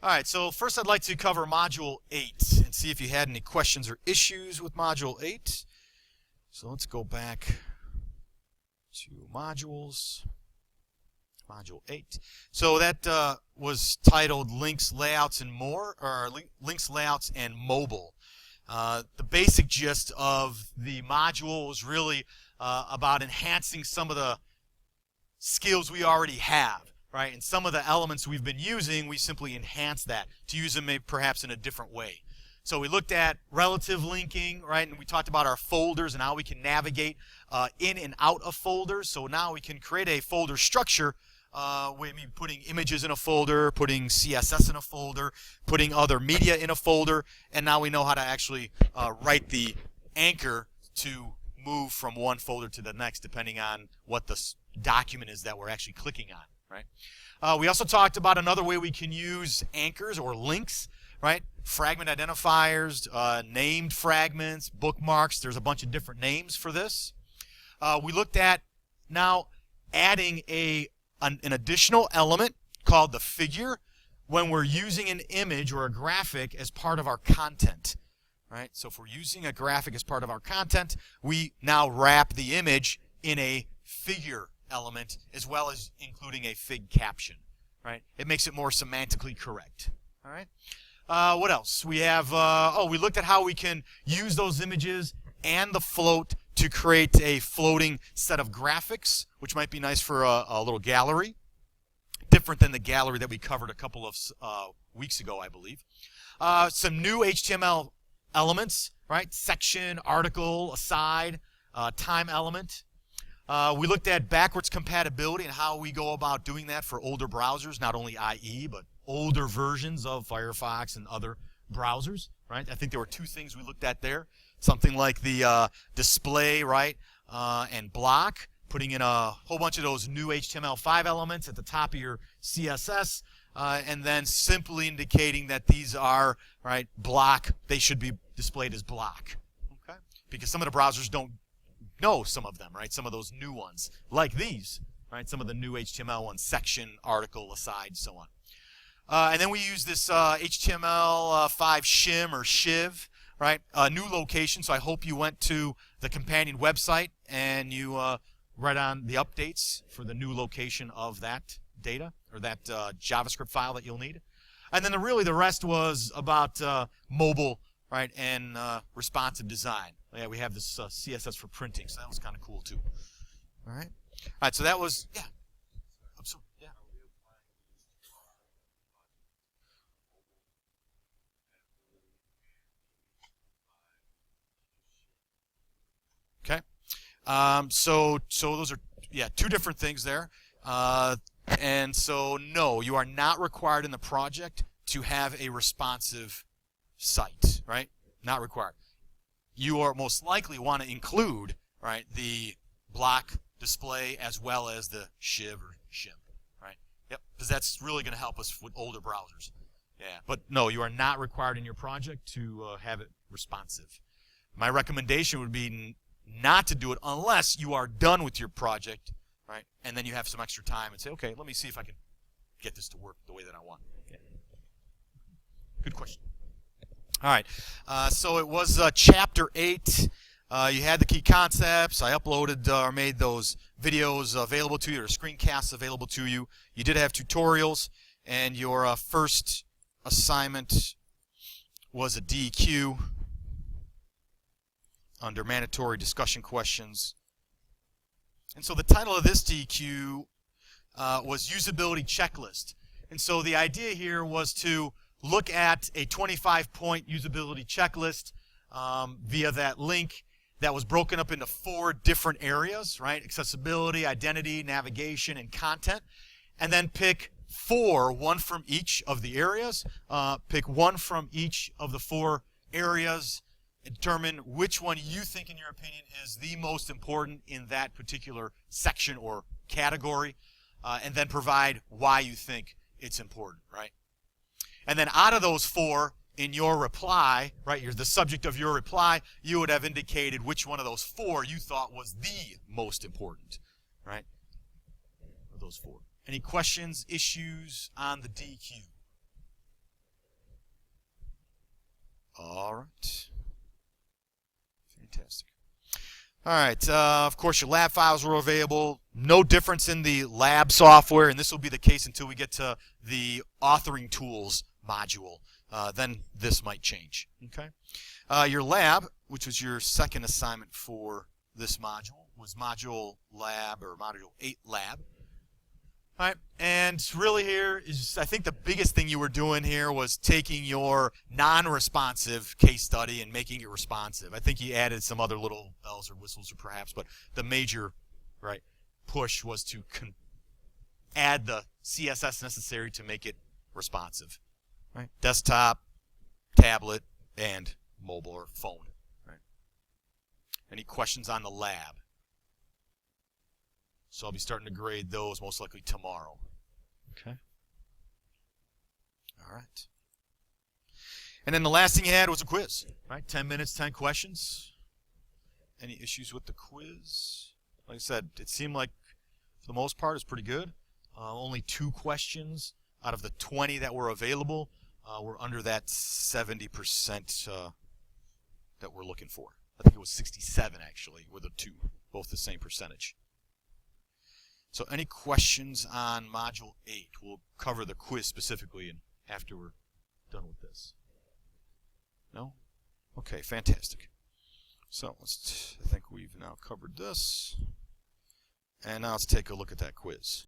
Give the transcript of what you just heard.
All right, so first I'd like to cover Module 8 and see if you had any questions or issues with Module 8. So let's go back to Modules, Module 8. So that was titled Links, Layouts, and More, or Links, Layouts, and Mobile. The basic gist of the module was really about enhancing some of the skills we already have. Right, and some of the elements we've been using, we simply enhance that to use them perhaps in a different way. So we looked at relative linking, right, and we talked about our folders and how we can navigate in and out of folders. So now we can create a folder structure with maybe putting images in a folder, putting CSS in a folder, putting other media in a folder, and now we know how to actually write the anchor to move from one folder to the next depending on what the document is that we're actually clicking on. Right. We also talked about another way we can use anchors or links, right? Fragment identifiers, named fragments, bookmarks. There's a bunch of different names for this. We looked at now adding an additional element called the figure when we're using an image or a graphic as part of our content. Right? So if we're using a graphic as part of our content, we now wrap the image in a figure element as well as including a fig caption. Right? It makes it more semantically correct. All right. What else? We have we looked at how we can use those images and the float to create a floating set of graphics, which might be nice for a little gallery, different than the gallery that we covered a couple of weeks ago, I believe. Some new HTML elements, right? Section, article, aside, time element. We looked at backwards compatibility and how we go about doing that for older browsers, not only IE, but older versions of Firefox and other browsers, right? I think there were two things we looked at there. Something like the display, right, and block, putting in a whole bunch of those new HTML5 elements at the top of your CSS, and then simply indicating that these are, right, block, they should be displayed as block, okay? Because some of the browsers don't know some of them, right? Some of those new ones, like these, right? Some of the new HTML ones, section, article, aside, so on. And then we use this HTML5 shim or shiv, right? A new location, so I hope you went to the companion website and you read on the updates for the new location of that data or that JavaScript file that you'll need. And then the rest was about mobile, right, and responsive design. Yeah, we have this CSS for printing, so that was kind of cool too. All right, so that was, yeah. Absolutely, yeah. Okay. So those are, yeah, two different things there. And so, no, you are not required in the project to have a responsive site, right? Not required. You are most likely want to include, right, the block display as well as the shiv or shim, right? Yep, because that's really going to help us with older browsers. Yeah, but no, you are not required in your project to have it responsive. My recommendation would be not to do it unless you are done with your project, right? And then you have some extra time and say, okay, let me see if I can get this to work the way that I want. Yeah. Good question. All right, so it was Chapter 8. You had the key concepts. I uploaded or made those videos available to you, or screencasts available to you. You did have tutorials, and your first assignment was a DQ under mandatory discussion questions. And so the title of this DQ was Usability Checklist. And so the idea here was to look at a 25-point usability checklist via that link that was broken up into 4 different areas, right? Accessibility, identity, navigation, and content. And then pick 4, one from each of the areas. Pick one from each of the 4 areas. Determine which one you think, in your opinion, is the most important in that particular section or category. And then provide why you think it's important, right? And then out of those 4, in your reply, right, you're the subject of your reply, you would have indicated which one of those 4 you thought was the most important, right? Of those 4. Any questions, issues on the DQ? All right. Fantastic. All right. Of course, your lab files were available. No difference in the lab software, and this will be the case until we get to the authoring tools module. Then this might change. Okay. Your lab, which was your second assignment for this module, was Module 8 Lab. All right, and really here is, I think the biggest thing you were doing here was taking your non-responsive case study and making it responsive. I think he added some other little bells or whistles or perhaps, but the major push was to add the CSS necessary to make it responsive. Right? Desktop, tablet, and mobile or phone. Right? Any questions on the lab? So I'll be starting to grade those most likely tomorrow. Okay. All right. And then the last thing you had was a quiz. Right? 10 minutes, 10 questions. Any issues with the quiz? Like I said, it seemed like for the most part it's pretty good. Only 2 questions out of the 20 that were available were under that 70% that we're looking for. I think it was 67 actually, with the 2, both the same percentage. So any questions on Module 8? We'll cover the quiz specifically and after we're done with this. No? Okay, fantastic. So I think we've now covered this. And now let's take a look at that quiz.